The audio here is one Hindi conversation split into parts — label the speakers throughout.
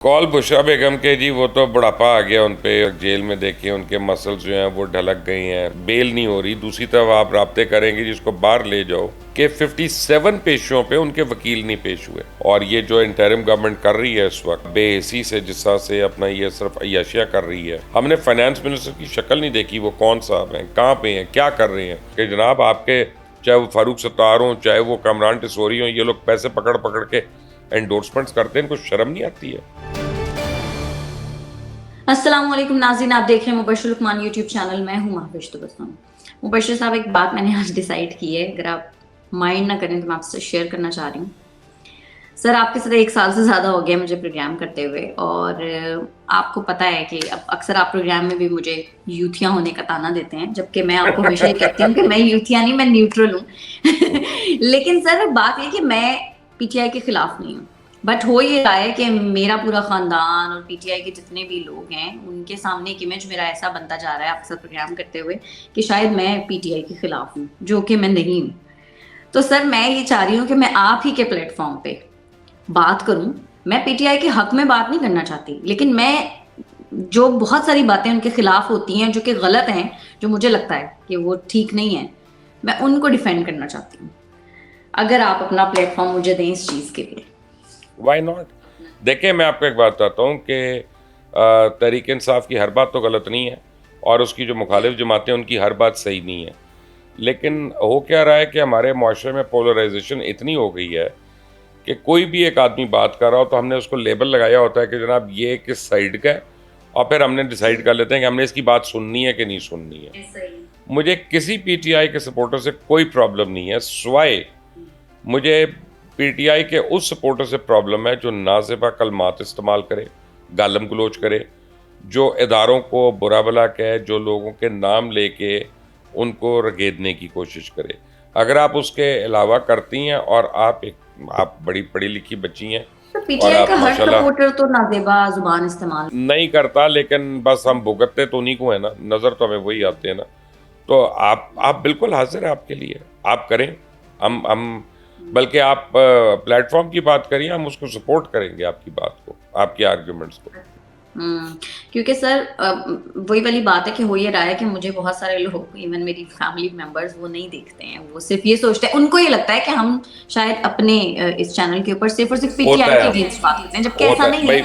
Speaker 1: कॉल बुशरा बेगम के जी, वो तो बुढ़ापा आ गया उन पे, जेल में देखे उनके मसल्स जो हैं वो ढलक गई हैं, बेल नहीं हो रही। दूसरी तरफ आप राब्ते करेंगे जिसको बाहर ले जाओ कि 57 पेशियों पे उनके वकील नहीं पेश हुए। और ये जो इंटरिम गवर्नमेंट कर रही है इस वक्त बेहिसी से, जिस तरह से अपना ये सिर्फ अय्याशियां कर रही है। हमने फाइनेंस मिनिस्टर की शक्ल नहीं देखी, वो कौन साहब हैं, कहाँ पे हैं, क्या कर रहे हैं। कि जनाब आपके चाहे वो फारूक सत्तार हों, चाहे वो कमरान टिसोरी हों, ये लोग पैसे पकड़ पकड़ के एंडोर्समेंट्स करते हैं, इनको शर्म नहीं आती है।
Speaker 2: अस्सलाम वालेकुम नाज़रीन, आप देख रहे हैं मुबश्शिर लुकमान यूट्यूब चैनल। मैं हूं महविश तबस्सुम। मुबश्शिर साहब, एक बात मैंने आज डिसाइड की है, अगर आप माइंड ना करें तो मैं आपसे शेयर करना चाह रही हूँ। सर, आपके साथ 1 साल से ज़्यादा हो गया मुझे प्रोग्राम करते हुए, और आपको पता है कि अब अक्सर आप प्रोग्राम में भी मुझे यूथिया होने का ताना देते हैं, जबकि मैं आपको हमेशा ये कहती हूँ कि मैं यूथिया नहीं, मैं न्यूट्रल हूँ। लेकिन सर, बात ये कि मैं पीटीआई के खिलाफ नहीं हूँ, बट हो ये रहा है कि मेरा पूरा खानदान और पीटीआई के जितने भी लोग हैं उनके सामने एक इमेज मेरा ऐसा बनता जा रहा है आपके साथ प्रोग्राम करते हुए कि शायद मैं पीटीआई के खिलाफ हूँ, जो कि मैं नहीं हूँ। तो सर, मैं ये चाह रही हूँ कि मैं आप ही के प्लेटफॉर्म पे बात करूं। मैं पीटीआई के हक में बात नहीं करना चाहती, लेकिन मैं जो बहुत सारी बातें उनके खिलाफ होती हैं जो कि गलत हैं, जो मुझे लगता है कि वो ठीक नहीं है, मैं उनको डिफेंड करना चाहती हूँ। अगर आप अपना प्लेटफॉर्म मुझे दें इस चीज़ के लिए।
Speaker 1: Why not. देखिए, मैं आपको एक बात बताता हूँ कि तहरीक इंसाफ की हर बात तो गलत नहीं है, और उसकी जो मुखालिफ जमातें उनकी हर बात सही नहीं है। लेकिन हो क्या रहा है कि हमारे माशरे में पोलराइजेशन इतनी हो गई है कि कोई भी एक आदमी बात कर रहा हो तो हमने उसको लेबल लगाया होता है कि जनाब ये किस साइड का है, और फिर हमने डिसाइड कर लेते हैं कि हमने इसकी बात सुननी है कि नहीं सुननी है। मुझे किसी पीटीआई के सपोर्टर से कोई प्रॉब्लम नहीं है, सिवाय मुझे पीटीआई के उस सपोर्टर से प्रॉब्लम है जो नाज़िबा कलमात इस्तेमाल करे, गालम गलोच करे, जो इदारों को बुरा भला कहे, जो लोगों के नाम लेके उनको रगेदने की कोशिश करे। अगर आप उसके अलावा करती हैं और आप बड़ी पढ़ी लिखी बच्ची हैं
Speaker 2: तो
Speaker 1: और
Speaker 2: पीटीआई
Speaker 1: आप
Speaker 2: का हर
Speaker 1: माशाल्लाह
Speaker 2: सपोर्टर तो नाजेबा जुबान इस्तेमाल।
Speaker 1: नहीं करता, लेकिन बस हम भुगतते तो उन्हीं को है ना, नज़र तो हमें वही आते हैं ना। तो आप बिल्कुल हाजिर है आपके लिए, आप करें। हम बल्कि आप प्लेटफॉर्म की बात करिए, हम उसको सपोर्ट करेंगे, आपकी बात को, आपके आर्ग्यूमेंट्स को।
Speaker 2: हम्म। क्योंकि सर, वही वाली बात है कि हो ये रहा है कि मुझे बहुत सारे लोग, इवन मेरी फैमिली मेंबर्स, वो नहीं देखते हैं, वो सिर्फ ये सोचते हैं, उनको ये लगता है कि हम शायद अपने इस चैनल के ऊपर सिर्फ और सिर्फ
Speaker 1: होता
Speaker 2: पीटीआई के
Speaker 1: है,
Speaker 2: अगेंस्ट बात करते हैं, जबकि ऐसा
Speaker 1: होता है
Speaker 2: नहीं
Speaker 1: भाई।
Speaker 2: है।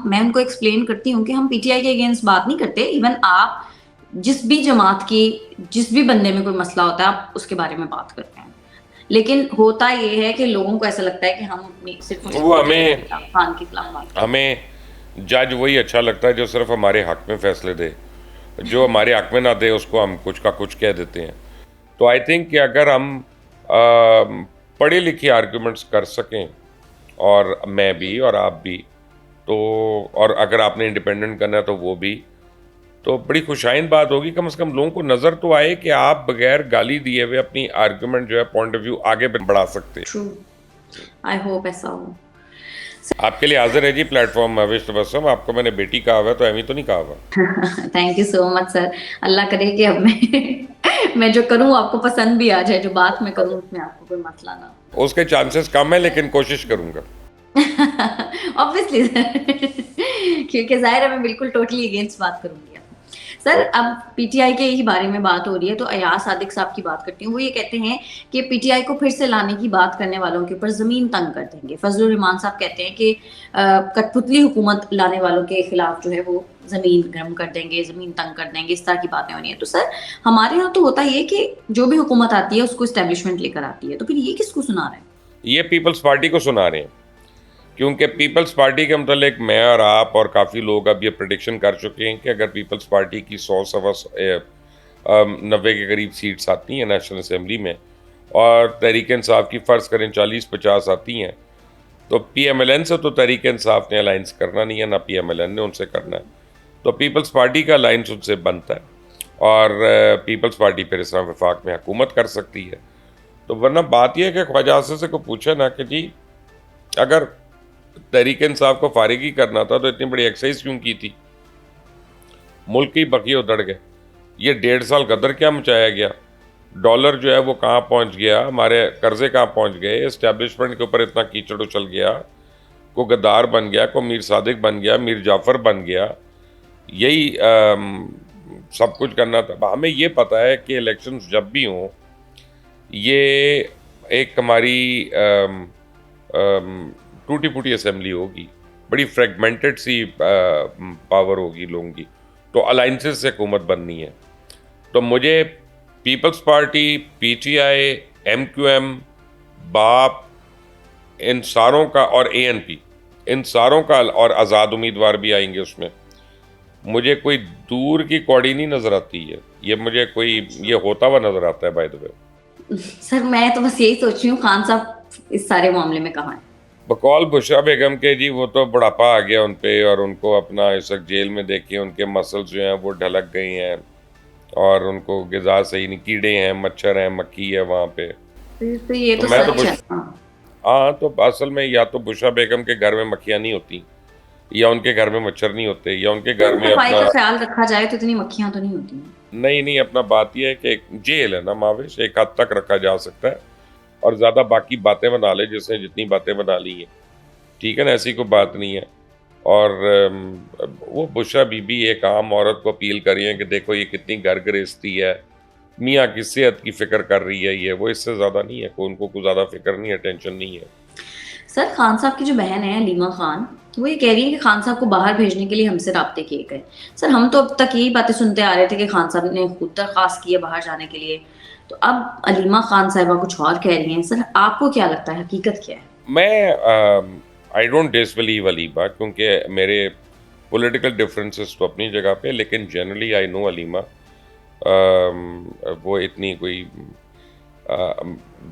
Speaker 2: मैं उनको एक्सप्लेन करती हूँ कि हम पीटीआई के अगेंस्ट बात नहीं करते। इवन आप जिस भी जमात की, जिस भी बंदे में कोई मसला होता है, आप उसके बारे में बात करते हैं। लेकिन होता ये है कि लोगों को ऐसा लगता है कि हम अपनी सिर्फ और
Speaker 1: वो
Speaker 2: सिर्फ पीटीआई के
Speaker 1: हमें
Speaker 2: खिलाफ, खान के खिलाफ बात करते
Speaker 1: हमें जज वही अच्छा लगता है जो सिर्फ हमारे हक में फैसले दे, जो हमारे हक में ना दे उसको हम कुछ का कुछ कह देते हैं। तो आई थिंक कि अगर हम पढ़े लिखे आर्ग्यूमेंट्स कर सकें, और मैं भी और आप भी, तो और अगर आपने इंडिपेंडेंट करना है तो वो भी, तो बड़ी खुशाइन बात होगी। कम से कम लोगों को नज़र तो आए कि आप बगैर गाली दिए हुए अपनी आर्ग्यूमेंट जो है, पॉइंट ऑफ व्यू आगे बढ़ा सकते हैं।
Speaker 2: ट्रू। आई होप ऐसा हो।
Speaker 1: आपके लिए हाजिर है जी प्लेटफॉर्म महविश तबस्सुम। आपको मैंने बेटी कहा हुआ है तो एमी तो नहीं कहा हुआ।
Speaker 2: Thank you so much sir. अल्लाह करे कि अब मैं जो करूं आपको पसंद भी आ जाए, जो बात मैं करूं उसमें आपको कोई मसला ना
Speaker 1: उसके चांसेस कम है, लेकिन कोशिश करूंगा।
Speaker 2: हो। ऑब्वियसली सर, क्योंकि जाहिर है मैं बिल्कुल टोटली अगेंस्ट बात करूंगी। सर, अब पीटीआई के ही बारे में बात हो रही है तो अयाज सादिक साहब की बात करती हूँ। वो ये कहते हैं कि पीटीआई को फिर से लाने की बात करने वालों के ऊपर जमीन तंग कर देंगे। फजलुर रहमान साहब कहते हैं कि कठपुतली हुकूमत लाने वालों के खिलाफ जो है वो जमीन गर्म कर देंगे, जमीन तंग कर देंगे, इस तरह की बातें हो रही हैं। तो सर, हमारे यहाँ तो होता ये कि जो भी हुकूमत आती है उसको एस्टेब्लिशमेंट लेकर आती है, तो फिर ये किसको सुना रहे हैं?
Speaker 1: ये पीपल्स पार्टी को सुना रहे हैं, क्योंकि पीपल्स पार्टी के मतलब मैं और आप और काफ़ी लोग अब ये प्रिडिक्शन कर चुके हैं कि अगर पीपल्स पार्टी की 90 के करीब सीट्स आती हैं नेशनल असम्बली में, और तहरीक इंसाफ की फ़र्ज़ करें 40-50 आती हैं, तो पीएमएलएन से तो तहरीक इंसाफ ने अलाइंस करना नहीं है, ना पीएमएलएन ने उनसे करना है। तो पीपल्स पार्टी का अलाइंस उनसे बनता है, और पीपल्स पार्टी फिर इस्लाम वफाक में हुकूमत कर सकती है। तो वरना बात यह है कि ख्वाजा आसिफ से को पूछा ना कि जी, अगर तहरीक इंसाफ को फारिग ही करना था तो इतनी बड़ी एक्सरसाइज क्यों की थी? मुल्क ही बकी उधड़ गए। ये 1.5 साल गदर क्या मचाया गया, डॉलर जो है वो कहाँ पहुँच गया, हमारे कर्जे कहाँ पहुँच गए, इस्टेब्लिशमेंट के ऊपर इतना कीचड़ उछल गया, को गद्दार बन गया, को मीर सादिक बन गया, मीर जाफ़र बन गया, यही सब कुछ करना था। हमें ये पता है कि इलेक्शंस जब भी हों, ये एक हमारी टूटी फूटी असेंबली होगी, बड़ी फ्रेगमेंटेड सी पावर होगी लोगों की, तो अलाइंसेस से हुकूमत बननी है। तो मुझे पीपल्स पार्टी, पीटीआई, एमक्यूएम, बाप, इन सारों का, और एएनपी, इन सारों का, और आज़ाद उम्मीदवार भी आएंगे उसमें, मुझे कोई दूर की कौड़ी नहीं नज़र आती है। ये मुझे कोई ये होता हुआ नज़र आता है बाय द वे।
Speaker 2: सर मैं तो बस यही सोच रही हूँ खान साहब इस सारे मामले में कहाँ हैं?
Speaker 1: बकौल बुशरा बेगम के जी, वो तो बुढ़ापा आ गया उन पे, और उनको अपना इस वक्त जेल में देखिए, उनके मसल्स जो हैं वो ढलक गई हैं, और उनको ग़िज़ा सही नहीं, कीड़े हैं, मच्छर हैं, मक्खी है वहाँ पे।
Speaker 2: तो ये तो
Speaker 1: मैं तो
Speaker 2: सच है। हाँ।
Speaker 1: हाँ, तो असल में या तो बुशरा बेगम के घर में मक्खियाँ नहीं होती, या उनके घर में मच्छर नहीं होते, या उनके घर में
Speaker 2: सफाई का
Speaker 1: अपना,
Speaker 2: ख्याल रखा जाए तो इतनी मक्खियां तो नहीं होती हैं।
Speaker 1: नहीं अपना बात यह है कि एक जेल है ना माविश, एक हद तक रखा जा सकता है, और ज़्यादा बाकी बातें बना ले जिसने जितनी बातें बना ली हैं, ठीक है ना, ऐसी कोई बात नहीं है। और वो बुशरा बीबी एक आम औरत को अपील करी है कि देखो ये कितनी घर गृहस्थी है, मियाँ की सेहत की फिक्र कर रही है, ये वो, इससे ज़्यादा नहीं है, कोई उनको कोई ज़्यादा फिक्र नहीं है, टेंशन नहीं है।
Speaker 2: सर खान साहब की जो बहन है लीमा खान, वो ये कह रही है कि खान साहब को बाहर भेजने के लिए हमसे राब्ते किए गए। सर हम तो अब तक यही बातें सुनते आ रहे थे कि खान साहब ने खुद दरखास्त की है बाहर जाने के लिए, तो अब अलीमा खान साहिबा कुछ और कह रही हैं। सर आपको क्या लगता है, हकीकत क्या है?
Speaker 1: मैं आई डोंट डिसबिलीव अलीमा, क्योंकि मेरे पॉलिटिकल डिफरेंसेस तो अपनी जगह पे, लेकिन जनरली आई नो अलीमा, वो इतनी कोई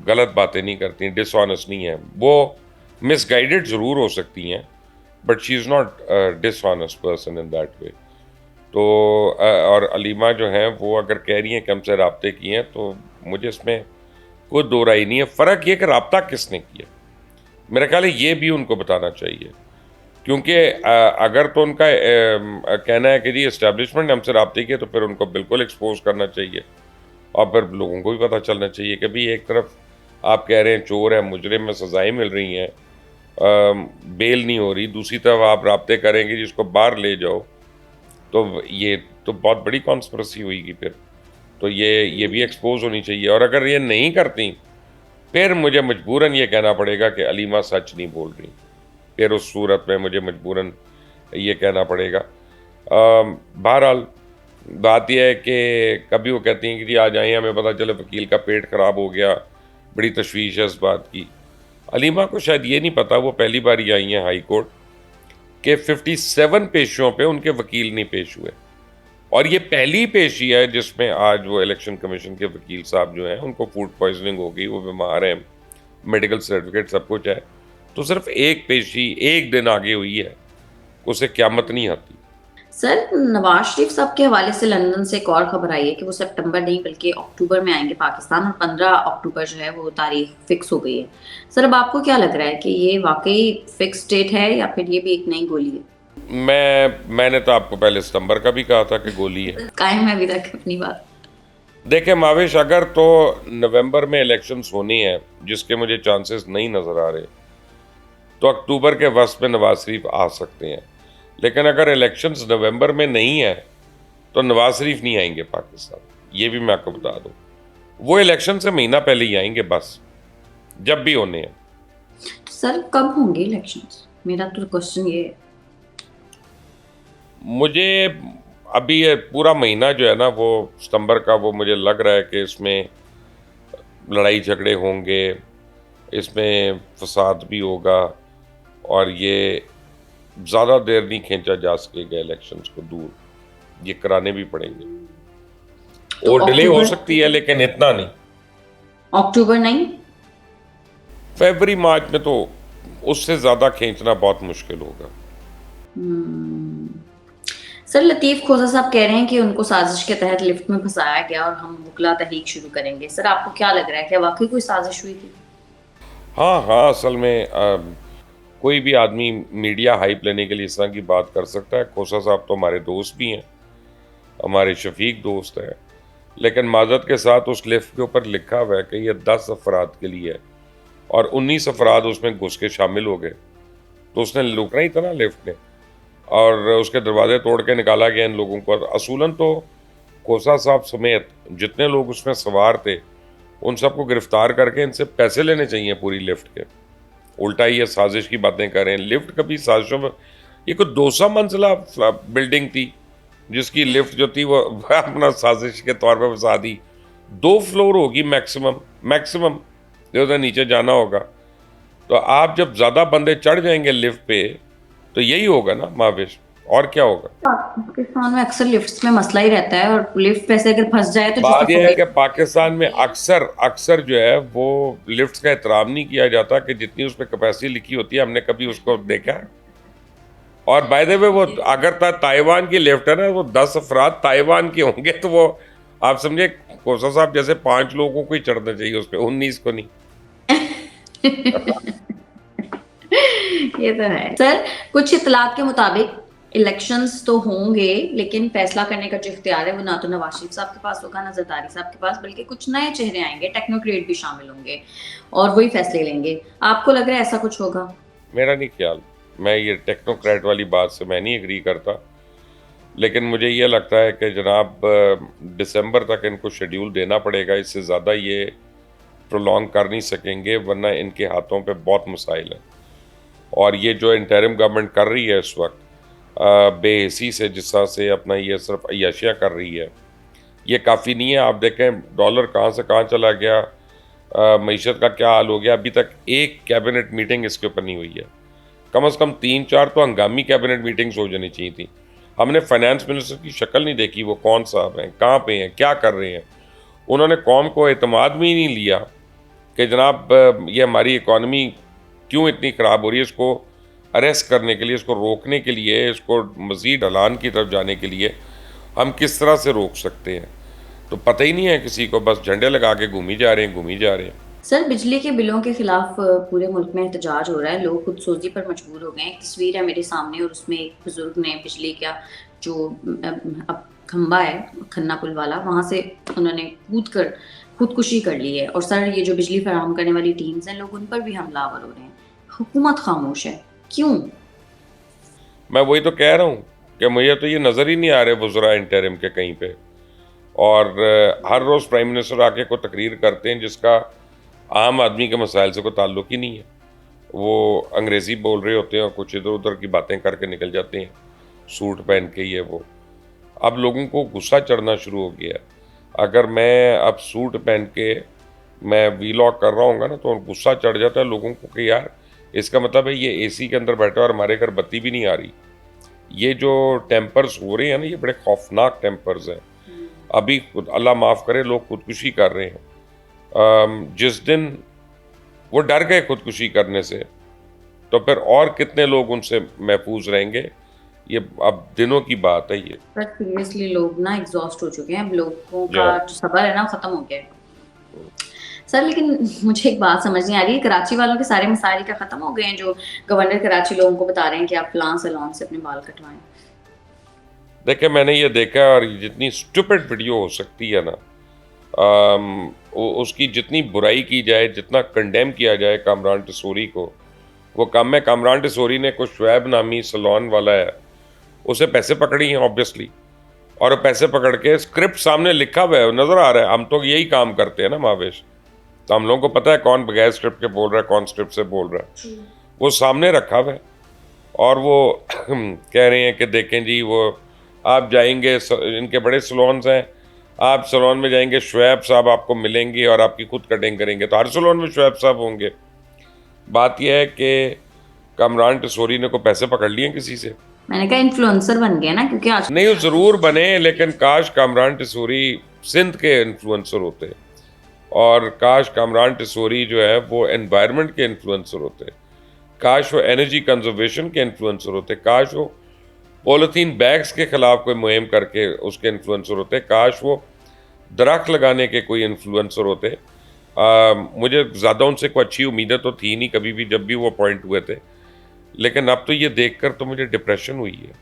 Speaker 1: गलत बातें नहीं करती, डिसऑनेस्ट नहीं है। वो मिसगाइडेड ज़रूर हो सकती हैं, but she is not dishonest person in that way. तो और अलीमा जो हैं वो अगर कह रही हैं कि हमसे राब्ते किए हैं, तो मुझे इसमें कोई दो राय नहीं है। फ़र्क ये कि राब्ता किसने किया, मेरा ख्याल है ये भी उनको बताना चाहिए, क्योंकि अगर तो उनका कहना है कि जी इस्टेब्लिशमेंट ने हमसे राब्ते किए, तो फिर उनको बिल्कुल एक्सपोज करना चाहिए, और फिर लोगों को भी पता चलना चाहिए कि भाई एक तरफ आप कह रहे हैं चोर है, मुजरिम में सजाएं मिल रही हैं, बेल नहीं हो रही, दूसरी तरफ आप राब्ते करेंगे जिसको बाहर ले जाओ, तो ये तो बहुत बड़ी कॉन्स्पिरेसी हुई फिर। तो ये भी एक्सपोज होनी चाहिए, और अगर ये नहीं करती फिर मुझे मजबूरन ये कहना पड़ेगा कि अलीमा सच नहीं बोल रही, फिर उस सूरत में मुझे मजबूरन ये कहना पड़ेगा। बहरहाल बात यह है कि कभी वो कहती हैं कि जी आ जाएँ, हमें पता चले वकील का पेट ख़राब हो गया, बड़ी तशवीश है इस बात की। अलीमा को शायद ये नहीं पता, वो पहली बार ही आई हैं हाई कोर्ट, कि 57 पेशियों पे उनके वकील नहीं पेश हुए, और ये पहली पेशी है जिसमें आज वो इलेक्शन कमीशन के वकील साहब जो हैं उनको फूड पॉइजनिंग हो गई, वो बीमार हैं, मेडिकल सर्टिफिकेट सब कुछ है, तो सिर्फ एक पेशी एक दिन आगे हुई है, उसे क़यामत नहीं आती।
Speaker 2: सर नवाज शरीफ साहब के हवाले से लंदन से एक और खबर आई है कि वो सितंबर नहीं बल्कि अक्टूबर में आएंगे पाकिस्तान, और 15 अक्टूबर जो है वो तारीख फिक्स हो गई है। सर अब आपको क्या लग रहा है कि ये वाकई फिक्स डेट है या फिर ये भी एक नई गोली है?
Speaker 1: मैंने तो आपको पहले सितंबर का भी कहा था कि गोली है।
Speaker 2: कायम है अभी तक अपनी बात।
Speaker 1: देखें माविश, अगर तो नवंबर में इलेक्शंस होनी है, जिसके मुझे चांसेस नहीं नज़र आ रहे, तो अक्टूबर के वस्त में नवाज शरीफ आ सकते हैं, लेकिन अगर इलेक्शंस नवंबर में नहीं है तो नवाज शरीफ नहीं आएंगे पाकिस्तान, ये भी मैं आपको बता दूं। वो इलेक्शन से महीना पहले ही आएंगे, बस जब भी होने हैं।
Speaker 2: सर कब होंगे इलेक्शंस, मेरा तो क्वेश्चन ये है।
Speaker 1: मुझे अभी ये पूरा महीना जो है ना वो सितंबर का, वो मुझे लग रहा है कि इसमें लड़ाई झगड़े होंगे, इसमें फसाद भी होगा, और ये ज़्यादा देर नहीं खींचा जा सकेगा इलेक्शंस को दूर, ये कराने भी पड़ेंगे।
Speaker 2: तो
Speaker 1: और डिले हो
Speaker 2: अक्टूबर,
Speaker 1: सकती है लेकिन इतना नहीं।
Speaker 2: अक्टूबर नहीं,
Speaker 1: फरवरी मार्च में तो उससे ज़्यादा खींचना बहुत मुश्किल होगा।
Speaker 2: सर लतीफ़ खोसा साहब कह रहे हैं कि उनको साजिश के तहत लिफ्ट में फंसाया गया और हम वकला तहरीक शुरू करेंगे। सर आपको क्या लग रहा है, क्या वाकई कोई साजिश हुई थी?
Speaker 1: हाँ, असल में कोई भी आदमी मीडिया हाइप लेने के लिए इस तरह की बात कर सकता है। खोसा साहब तो हमारे दोस्त भी हैं, हमारे शफीक दोस्त हैं, लेकिन माजरत के साथ उस लिफ्ट के ऊपर लिखा हुआ है कि यह 10 अफराद के लिए है, और 19 अफराद उसमें घुस के शामिल हो गए, तो उसने लुकना ही था ना लिफ्ट ने, और उसके दरवाजे तोड़ के निकाला गया इन लोगों को। असूलन तो कोसा साहब समेत जितने लोग उसमें सवार थे उन सबको गिरफ्तार करके इनसे पैसे लेने चाहिए पूरी लिफ्ट के। उल्टा ये साजिश की बातें कर रहे हैं। लिफ्ट कभी साजिशों में, ये कोई 200 मंजिला बिल्डिंग थी जिसकी लिफ्ट जो थी वो अपना साजिश के तौर पर फंसा दी। 2 फ्लोर होगी मैक्सिमम, मैक्सिमम जो उधर नीचे जाना होगा। तो आप जब ज़्यादा बंदे चढ़ जाएंगे लिफ्ट पे तो यही होगा ना महावेश, और क्या होगा।
Speaker 2: पाकिस्तान में अक्सर लिफ्ट्स में मसला ही रहता है, और लिफ्ट वैसे अगर फंस जाए तो
Speaker 1: बात यह है कि पाकिस्तान में अक्सर अक्सर जो है वो लिफ्ट्स का एहतराम नहीं किया जाता कि जितनी उस पर कैपेसिटी लिखी होती है हमने कभी उसको देखा है। और बाय द वे वो अगर ताइवान की लिफ्ट है ना, वो 10 अफराद ताइवान के होंगे तो वो आप समझे कोसा साहब जैसे 5 लोगों को ही चढ़ना चाहिए उस पर, 19 को नहीं।
Speaker 2: ये तो है सर। कुछ इतलात के मुताबिक इलेक्शंस तो होंगे, लेकिन फैसला करने का जो इख्तियार है वो ना तो नवाज शरीफ साहब के पास होगा ना जरदारी साहब के पास, बल्कि कुछ नए चेहरे आएंगे, टेक्नोक्रेट भी शामिल होंगे और वही फैसले लेंगे। आपको लग रहा है ऐसा कुछ होगा?
Speaker 1: मेरा नहीं ख्याल, मैं ये टेक्नोक्रेट वाली बात से मैं नहीं एग्री करता, लेकिन मुझे ये लगता है कि जनाब दिसंबर तक इनको शेड्यूल देना पड़ेगा। इससे ज़्यादा ये प्रोलॉन्ग कर नहीं सकेंगे, वरना इनके हाथों पे बहुत मसाइल हैं। और ये जो इंटरिम गवर्नमेंट कर रही है इस वक्त बेहिसी से, जिस तरह से अपना ये सिर्फ अय्याशियाँ कर रही है, ये काफ़ी नहीं है। आप देखें डॉलर कहाँ से कहाँ चला गया, मईशत का क्या हाल हो गया। अभी तक एक कैबिनेट मीटिंग इसके ऊपर नहीं हुई है। कम से कम 3-4 तो हंगामी कैबिनेट मीटिंग्स हो जानी चाहिए थी। हमने फाइनेंस मिनिस्टर की शक्ल नहीं देखी, वो कौन साहब हैं, कहाँ पे हैं, क्या कर रहे हैं। उन्होंने कौम को एतमाद में ही नहीं लिया कि जनाब ये हमारी इकॉनमी क्यों इतनी ख़राब हो रही है, इसको अरेस्ट करने के लिए, इसको रोकने के लिए, इसको मज़ीद ढलान की तरफ जाने के लिए हम किस तरह से रोक सकते हैं। तो पता ही नहीं है किसी को, बस झंडे लगा के घूमी जा रहे हैं, घूमी जा रहे हैं।
Speaker 2: सर, बिजली के बिलों के खिलाफ पूरे मुल्क में एहतजाज हो रहा है, लोग खुदसोजी पर मजबूर हो गए हैं। एक तस्वीर है मेरे सामने और उसमें एक बुजुर्ग ने बिजली का जो अब खंबा है खन्ना पुल वाला, वहां से उन्होंने कूद कर खुदकुशी कर ली है। और सर, ये जो बिजली फराहम करने वाली टीम्स हैं, लोग उन पर भी हमलावर हो रहे हैं। हुकूमत खामोश है, क्यों?
Speaker 1: मैं वही तो कह रहा हूँ कि मुझे तो ये नज़र ही नहीं आ रहे वज़रा इंटरिम के कहीं पे। और हर रोज़ प्राइम मिनिस्टर आके कोई तकरीर करते हैं जिसका आम आदमी के मसाइल से कोई ताल्लुक ही नहीं है। वो अंग्रेज़ी बोल रहे होते हैं और कुछ इधर उधर की बातें करके निकल जाते हैं, सूट पहन के ये वो। अब लोगों को गुस्सा चढ़ना शुरू हो गया। अगर मैं अब सूट पहन के मैं वीलॉग कर रहा हूँगा ना तो गुस्सा चढ़ जाता है लोगों को कि यार इसका मतलब है ये एसी के अंदर बैठा और हमारे घर बत्ती भी नहीं आ रही। ये जो टेम्पर्स हो रहे हैं ना, ये बड़े खौफनाक टेम्पर्स हैं। अभी अल्लाह माफ़ करे लोग खुदकुशी कर रहे हैं। जिस दिन वो डर गए खुदकुशी करने से तो फिर और कितने लोग उनसे महफूज रहेंगे, ये अब दिनों की बात है। ये
Speaker 2: सर, सीरियसली लोग ना एग्जॉस्ट हो चुके हैं, अब लोगों का जो सब्र है ना खत्म हो गया है सर। लेकिन मुझे एक बात समझ नहीं आ रही है, कराची वालों के सारे मसाइल क्या खत्म हो गए हैं जो गवर्नर कराची लोगों को बता रहे हैं कि आप फलां सैलून से अपने बाल कटवाएं?
Speaker 1: देखिए मैंने ये देखा और जितनी स्टूपिड वीडियो हो सकती है ना, उसकी जितनी बुराई की जाए, जितना कंडेम किया जाए कामरान टिसोरी को, वो कम है। कामरान टिसोरी ने कुछ शुएब नामी सैलून वाला है, उसे पैसे पकड़ी हैं ऑब्वियसली, और पैसे पकड़ के स्क्रिप्ट सामने लिखा हुआ है, नज़र आ रहा है। हम तो यही काम करते हैं ना महावेश, तो हम लोगों को पता है कौन बगैर स्क्रिप्ट के बोल रहा है, कौन स्क्रिप्ट से बोल रहा है। वो सामने रखा हुआ है और वो कह रहे हैं कि देखें जी, वो आप जाएंगे, इनके बड़े सैलून्स हैं, आप सैलून में जाएंगे, शुएब साहब आपको मिलेंगे और आपकी खुद कटिंग करेंगे। तो हर सैलून में शुएब साहब होंगे। बात यह है कि कामरान टिसोरी ने को पैसे पकड़ लिए किसी से।
Speaker 2: मैंने कहा इन्फ्लुएंसर बन गए ना, क्योंकि आज
Speaker 1: नहीं, ज़रूर बने, लेकिन काश कामरान टिसोरी सिंध के इन्फ्लुएंसर होते, और काश कामरान टिसोरी जो है वो एनवायरनमेंट के इन्फ्लुएंसर होते, काश वो एनर्जी कंजर्वेशन के इन्फ्लुएंसर होते, काश वो पॉलीथीन बैग्स के ख़िलाफ़ कोई मुहिम करके उसके इन्फ्लुएंसर होते, काश वो दरख्त लगाने के कोई इन्फ्लुएंसर होते। मुझे ज़्यादा उनसे कोई अच्छी उम्मीदें तो थी नहीं कभी भी जब भी वो अपॉइंट हुए थे, लेकिन अब तो ये देखकर तो मुझे डिप्रेशन हुई है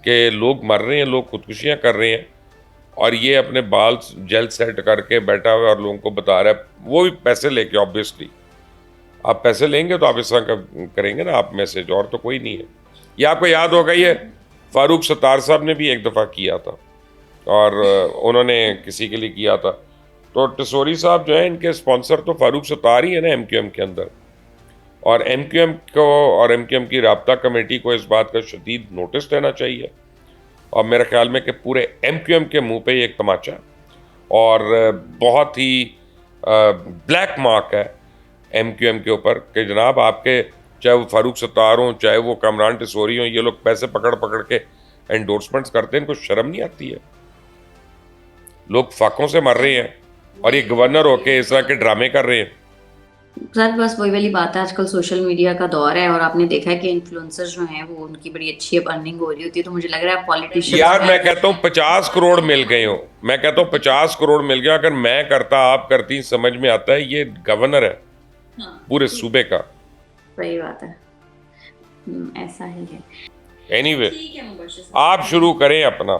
Speaker 1: कि लोग मर रहे हैं, लोग खुदकुशियाँ कर रहे हैं, और ये अपने बाल जेल सेट करके बैठा हुआ और लोगों को बता रहा है, वो भी पैसे लेके ऑब्वियसली। आप पैसे लेंगे तो आप इस तरह का करेंगे ना आप मैसेज, और तो कोई नहीं है। ये आपको याद होगा, ये फारूक सत्तार साहब ने भी एक दफ़ा किया था और उन्होंने किसी के लिए किया था। तो टिसोरी साहब जो है इनके स्पॉन्सर तो फारूक सत्तार ही है ना MQM के अंदर, और MQM को और MQM की राब्ता कमेटी को इस बात का शदीद नोटिस लेना चाहिए। और मेरे ख्याल में कि पूरे MQM के मुंह पे ये एक तमाचा और बहुत ही ब्लैक मार्क है MQM के ऊपर कि जनाब आपके, चाहे वो फारूक सत्तार हों, चाहे वो कामरान टिसोरी हों, ये लोग पैसे पकड़ पकड़ के एंडोर्समेंट्स करते हैं, इनको शर्म नहीं आती है? लोग फाकों से मर रहे हैं और ये गवर्नर होके इस तरह के ड्रामे कर रहे हैं।
Speaker 2: सर बस वही वाली बात है, आजकल सोशल मीडिया का दौर है और आपने देखा है कि इन्फ्लुएंसर जो हैं वो उनकी बड़ी अच्छी अर्निंग हो रही होती है। तो मुझे लग रहा है पॉलिटिशियन,
Speaker 1: यार मैं कहता हूँ 50 करोड़ मिल गए हो, मैं कहता हूँ 50 करोड़ मिल गया, अगर मैं करता आप करती, समझ में आता है ये गवर्नर है पूरे सूबे का।
Speaker 2: सही बात है, ऐसा ही है।
Speaker 1: एनीवे आप शुरू करें अपना।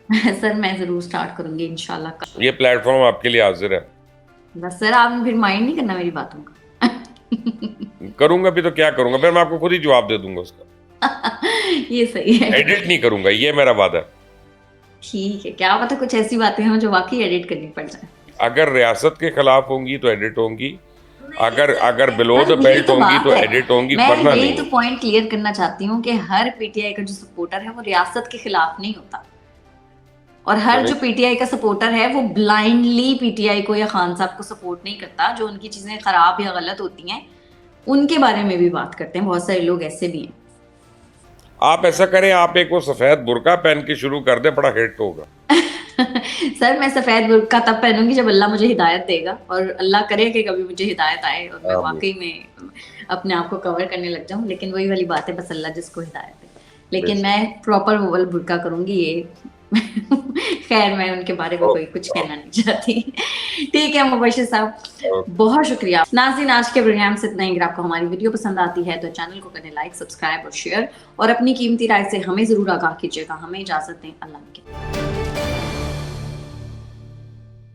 Speaker 2: सर मैं जरूर स्टार्ट करूंगी इंशाल्लाह।
Speaker 1: ये प्लेटफॉर्म आपके लिए हाजिर है।
Speaker 2: बस सर आपने फिर माइंड नहीं करना मेरी बातों का।
Speaker 1: करूंगा भी तो क्या करूंगा, फिर मैं आपको खुद ही जवाब दे दूंगा उसका।
Speaker 2: ये सही है,
Speaker 1: एडिट नहीं करूंगा, ये मेरा वादा है।
Speaker 2: ठीक है, क्या पता कुछ ऐसी बातें हों जो वाकई एडिट करनी पड़ जाए।
Speaker 1: अगर रियासत के खिलाफ होंगी तो एडिट होंगी, अगर बिलो द बेल्ट होंगी तो एडिट होंगी, वरना
Speaker 2: मैं
Speaker 1: नहीं।
Speaker 2: ये तो पॉइंट क्लियर करना चाहती हूँ कि हर पीटीआई का जो सपोर्टर है वो रियासत के खिलाफ नहीं होता, और हर जो पीटीआई का सपोर्टर है वो ब्लाइंडली पीटीआई को या खान साहब को सपोर्ट नहीं करता। जो उनकी चीजें खराब या गलत होती हैं उनके बारे में भी बात करते हैं, बहुत सारे लोग ऐसे भी हैं।
Speaker 1: आप ऐसा करें, आप एक वो सफेद बुर्का पहन के शुरू कर दे, बड़ा हिट होगा।
Speaker 2: सर मैं सफेद बुर्का तब पहनूंगी जब अल्लाह मुझे हिदायत देगा, और अल्लाह करे कि कभी मुझे हिदायत आए और मैं वाकई में अपने आप को कवर करने लग जाऊं। लेकिन वही वाली बात है, बस अल्लाह जिसको हिदायत दे। लेकिन मैं प्रॉपर वो वाला बुर्का करूंगी ये। खैर मैं उनके बारे में कोई कुछ कहना नहीं चाहती। ठीक है मुबश्शिर साहब, बहुत शुक्रिया। नाज़रीन आज के प्रोग्राम से इतना ही। अगर आपको हमारी वीडियो पसंद आती है तो चैनल को करें लाइक, सब्सक्राइब और शेयर, और अपनी कीमती राय से हमें जरूर आगाह कीजिएगा। हमें इजाजत दें, अल्लाह के।